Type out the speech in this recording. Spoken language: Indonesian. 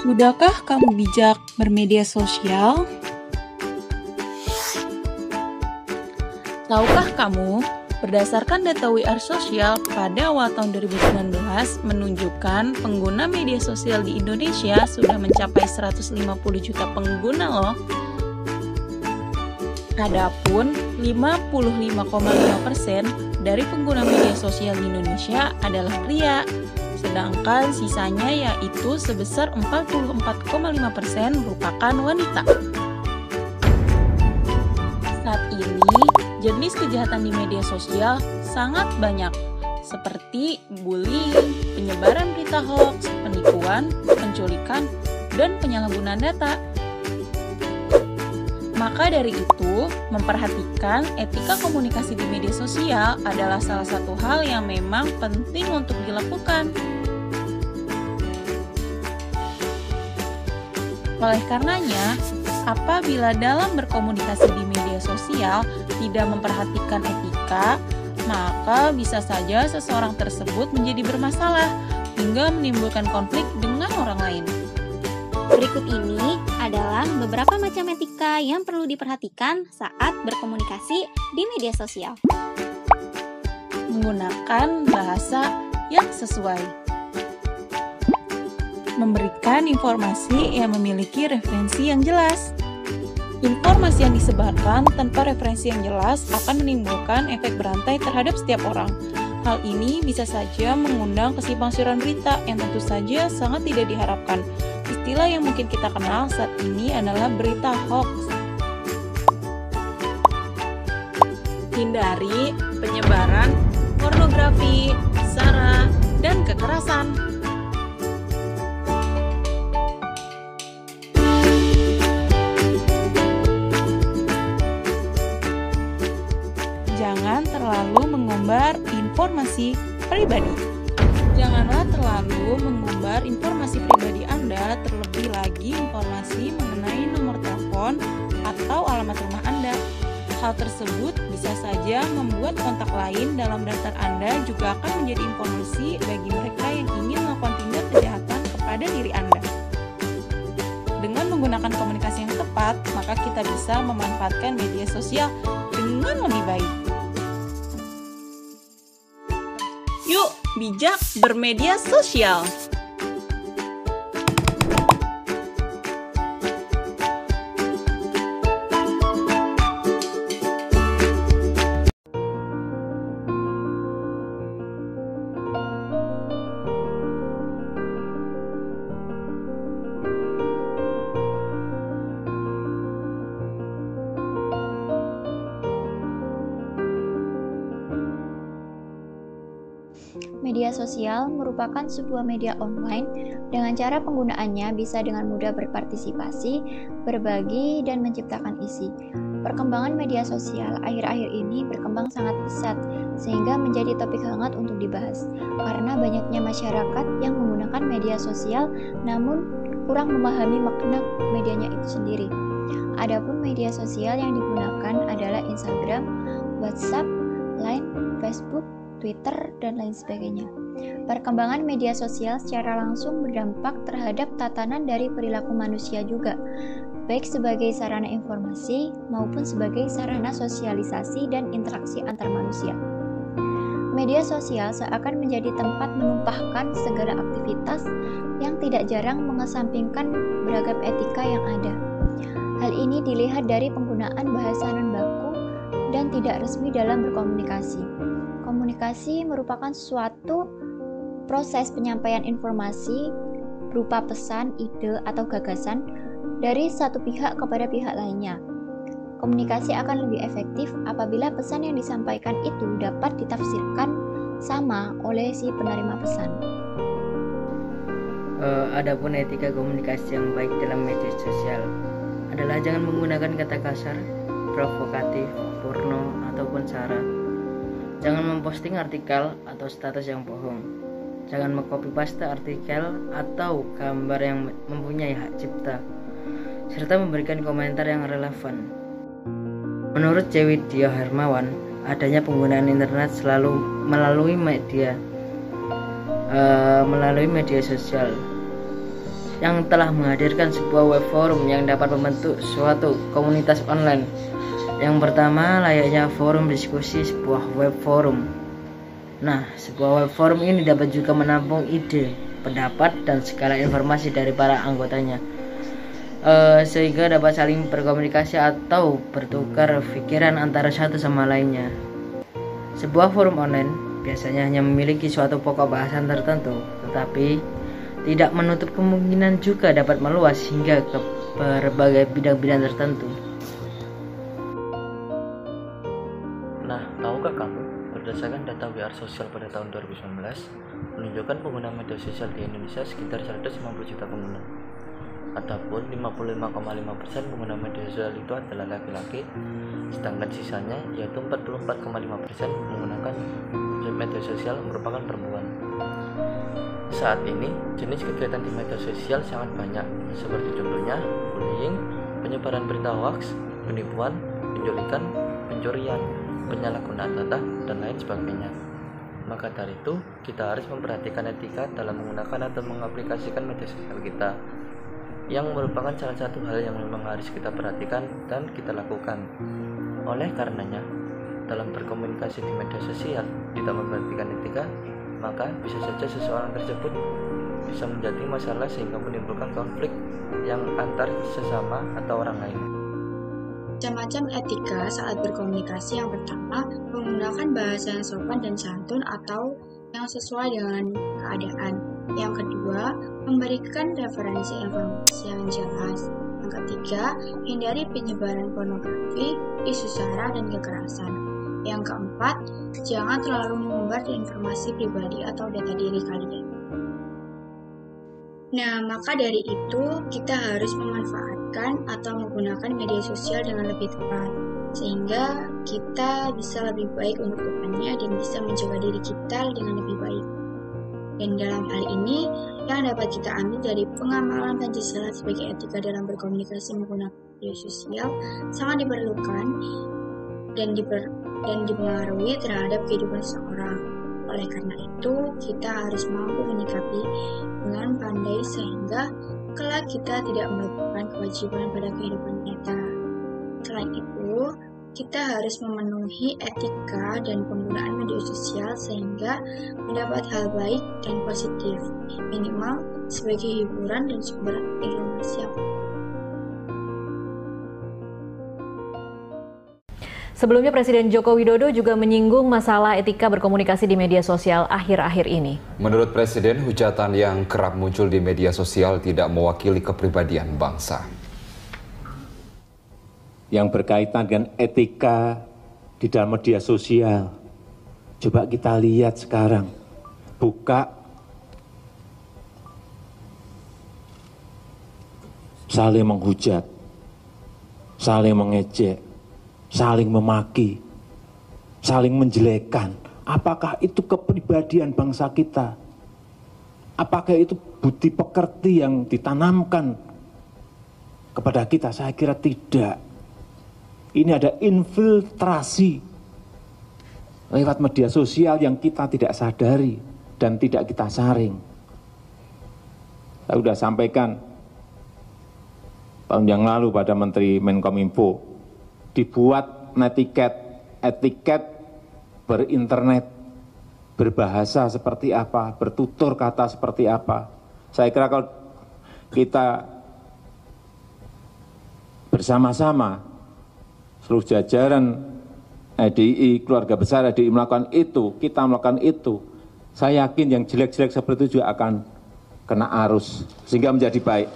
Sudahkah kamu bijak bermedia sosial? Tahukah kamu, berdasarkan data We Are Social pada awal tahun 2019 menunjukkan pengguna media sosial di Indonesia sudah mencapai 150 juta pengguna loh. Adapun 55,5% dari pengguna media sosial di Indonesia adalah pria, sedangkan sisanya yaitu sebesar 44,5% merupakan wanita. Saat ini, jenis kejahatan di media sosial sangat banyak, seperti bullying, penyebaran berita hoax, penipuan, penculikan, dan penyalahgunaan data. Maka dari itu, memperhatikan etika komunikasi di media sosial adalah salah satu hal yang memang penting untuk dilakukan. Oleh karenanya, apabila dalam berkomunikasi di media sosial tidak memperhatikan etika, maka bisa saja seseorang tersebut menjadi bermasalah hingga menimbulkan konflik dengan orang lain. Berikut ini adalah beberapa macam etika yang perlu diperhatikan saat berkomunikasi di media sosial. Menggunakan bahasa yang sesuai. Memberikan informasi yang memiliki referensi yang jelas. Informasi yang disebarkan tanpa referensi yang jelas akan menimbulkan efek berantai terhadap setiap orang. Hal ini bisa saja mengundang kesimpangsiuran berita yang tentu saja sangat tidak diharapkan. Istilah yang mungkin kita kenal saat ini adalah berita hoax. Hindari penyebaran pornografi, sara, dan kekerasan. Jangan terlalu mengumbar informasi pribadi. Janganlah terlalu mengumbar informasi pribadi Anda, terlebih lagi informasi mengenai nomor telepon atau alamat rumah Anda. Hal tersebut bisa saja membuat kontak lain dalam daftar Anda juga akan menjadi informasi bagi mereka yang ingin melakukan tindak kejahatan kepada diri Anda. Dengan menggunakan komunikasi yang tepat, maka kita bisa memanfaatkan media sosial dengan lebih baik. Yuk, bijak bermedia sosial. Media sosial merupakan sebuah media online dengan cara penggunaannya bisa dengan mudah berpartisipasi, berbagi, dan menciptakan isi. Perkembangan media sosial akhir-akhir ini berkembang sangat pesat sehingga menjadi topik hangat untuk dibahas karena banyaknya masyarakat yang menggunakan media sosial namun kurang memahami makna medianya itu sendiri. Adapun media sosial yang digunakan adalah Instagram, WhatsApp, Line, Facebook, Twitter, dan lain sebagainya. Perkembangan media sosial secara langsung berdampak terhadap tatanan dari perilaku manusia juga, baik sebagai sarana informasi maupun sebagai sarana sosialisasi dan interaksi antar manusia. Media sosial seakan menjadi tempat menumpahkan segala aktivitas yang tidak jarang mengesampingkan beragam etika yang ada. Hal ini dilihat dari penggunaan bahasa non-baku dan tidak resmi dalam berkomunikasi. Komunikasi merupakan suatu proses penyampaian informasi berupa pesan, ide, atau gagasan dari satu pihak kepada pihak lainnya. Komunikasi akan lebih efektif apabila pesan yang disampaikan itu dapat ditafsirkan sama oleh si penerima pesan. Adapun etika komunikasi yang baik dalam media sosial adalah jangan menggunakan kata kasar, provokatif, porno, ataupun sara. Jangan memposting artikel atau status yang bohong. Jangan mengcopy paste artikel atau gambar yang mempunyai hak cipta, serta memberikan komentar yang relevan. Menurut Cewi Dio Hermawan, adanya penggunaan internet selalu melalui media sosial yang telah menghadirkan sebuah web forum yang dapat membentuk suatu komunitas online. Yang pertama, layaknya forum diskusi sebuah web forum. Nah, sebuah web forum ini dapat juga menampung ide, pendapat, dan segala informasi dari para anggotanya, sehingga dapat saling berkomunikasi atau bertukar pikiran antara satu sama lainnya. Sebuah forum online biasanya hanya memiliki suatu pokok bahasan tertentu, tetapi tidak menutup kemungkinan juga dapat meluas hingga ke berbagai bidang-bidang tertentu. Nah, tahukah kamu, berdasarkan data We Are Social pada tahun 2019, menunjukkan pengguna media sosial di Indonesia sekitar 150 juta pengguna. Adapun 55,5% pengguna media sosial itu adalah laki-laki, sedangkan sisanya yaitu 44,5% menggunakan media sosial merupakan perempuan. Saat ini, jenis kegiatan di media sosial sangat banyak, seperti contohnya bullying, penyebaran berita hoax, penipuan, penculikan, pencurian, penyalahgunaan data, dan lain sebagainya. Maka dari itu, kita harus memperhatikan etika dalam menggunakan atau mengaplikasikan media sosial kita, yang merupakan salah satu hal yang memang harus kita perhatikan dan kita lakukan. Oleh karenanya, dalam berkomunikasi di media sosial tidak memperhatikan etika, maka bisa saja seseorang tersebut bisa menjadi masalah sehingga menimbulkan konflik yang antar sesama atau orang lain. Macam-macam etika saat berkomunikasi. Yang pertama, menggunakan bahasa yang sopan dan santun atau yang sesuai dengan keadaan. Yang kedua, memberikan referensi informasi yang jelas. Yang ketiga, hindari penyebaran pornografi, isu sara, dan kekerasan. Yang keempat, jangan terlalu mengumbar informasi pribadi atau data diri kalian. Nah, maka dari itu, kita harus memanfaatkan atau menggunakan media sosial dengan lebih tepat, sehingga kita bisa lebih baik untuk depannya dan bisa menjaga diri kita dengan lebih baik. Dan dalam hal ini, yang dapat kita ambil dari pengamalan Pancasila sebagai etika dalam berkomunikasi menggunakan media sosial sangat diperlukan dan dipengaruhi terhadap kehidupan seseorang. Oleh karena itu, kita harus mampu menyikapi dengan pandai sehingga kelak kita tidak melakukan kewajiban pada kehidupan nyata. Selain itu, kita harus memenuhi etika dan penggunaan media sosial sehingga mendapat hal baik dan positif, minimal sebagai hiburan dan sumber informasi. Sebelumnya Presiden Joko Widodo juga menyinggung masalah etika berkomunikasi di media sosial akhir-akhir ini. Menurut Presiden, hujatan yang kerap muncul di media sosial tidak mewakili kepribadian bangsa. Yang berkaitan dengan etika di dalam media sosial, coba kita lihat sekarang, buka saling menghujat, saling mengejek, saling memaki, saling menjelekkan. Apakah itu kepribadian bangsa kita? Apakah itu budi pekerti yang ditanamkan kepada kita? Saya kira tidak. Ini ada infiltrasi lewat media sosial yang kita tidak sadari dan tidak kita saring. Saya sudah sampaikan tahun yang lalu pada Menteri Menkominfo, dibuat etiket berinternet, berbahasa seperti apa, bertutur kata seperti apa. Saya kira kalau kita bersama-sama, seluruh jajaran EDI, keluarga besar EDI melakukan itu, kita melakukan itu, saya yakin yang jelek-jelek seperti itu juga akan kena arus, sehingga menjadi baik.